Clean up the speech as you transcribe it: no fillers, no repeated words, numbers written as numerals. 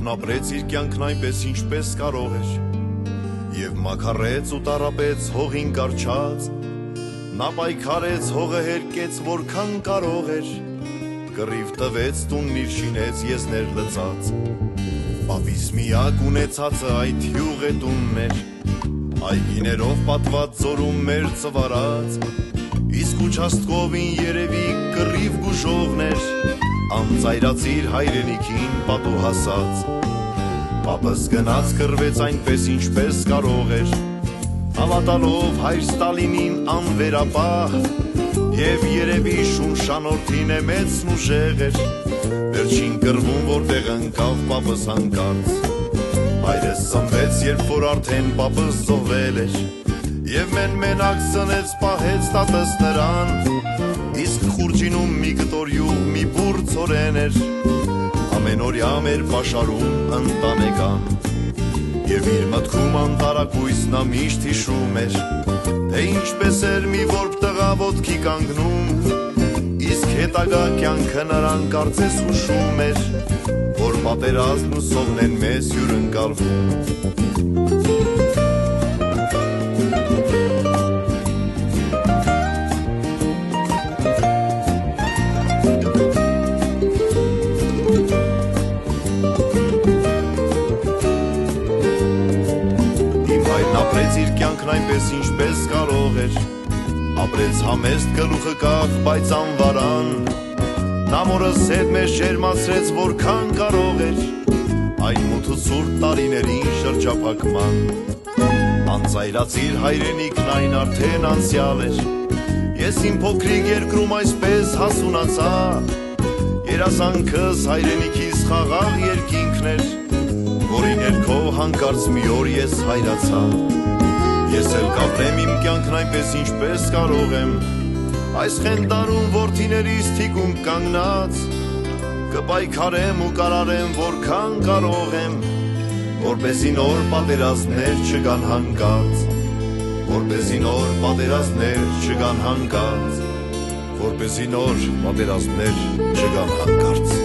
ապրեց իր կյանքն այնպես ինչպես կարող էր, և մաքարեց ու տառապեց հողին կառչած, նա պայքարեց հողը հերկեց որքան կարող էր, կռիվ տվեց տունն իր շինեց եզներ լծած, պապիս միակ ունեցածը այդ հյուղետունն էր, այգիներով պատված ձորում մեր ծվարած, իսկ ուչաստկովին երևի կռիվ գուժողներ, անծայրացիր հայրենիքին պատու հասած, պապս գնաց կռվեց այնպես ինչպես կարող էր, հավատալով հայր Ստալինին անվերապահ, և երևի շունշանորդին է մեծն ուժեղ էր, վերջին կռվում որտեղ ընկավ պապս հանկարծ, հայրս ծնվեց երբ որ արդեն պապս զոհվել էր, և մենակ ծնեց պահեց տատս նրան, իսկ խուրջինում մի կտորյուղ մի բուռ ցորեն էր, ամենօրյա մեր պաշարում ընտանեկան, և իր մտքում անտարակույս նա միշտ հիշում էր, թե ինչպես էր մի որբ տղա ոտքի կանգնում, իսկ հետագա կյանքը նրան կարծես հուշում էր, որ պատերազմն ու սովն են մեզ հյուրընկալվում։ Այնպես ինչպես կարող էր, ապրեց համեստ գլուխը կախ, բայց անվարան, նա մորս հետ մեզ ջերմացրեց որքան կարող էր, այն մութ ու ցուրտ տարիներին շրջափակման, անծայրացիր հայրենիքն այն արդեն անցյալ էր, ես իմ փոքրիկ երկրում այսպես հասունացա, երազանքս հայրենիքիս խաղաղ երկինքն էր, որի ներքո հանկարծ մի օր ես հայրացա, ես էլ կապրեմ իմ կյանքն այնպես ինչպես կարող եմ, այս խենթարում որդիներիս թիկունք կանգնած, կպայքարեմ ու կարարեմ որքան կարող եմ, որպեսզի նոր պատերազմներ չգան հանկարծ, որպեսզի նոր պատերազմներ չգան հանկարծ, որպեսզի նոր պատերազմներ չգան հանկարծ։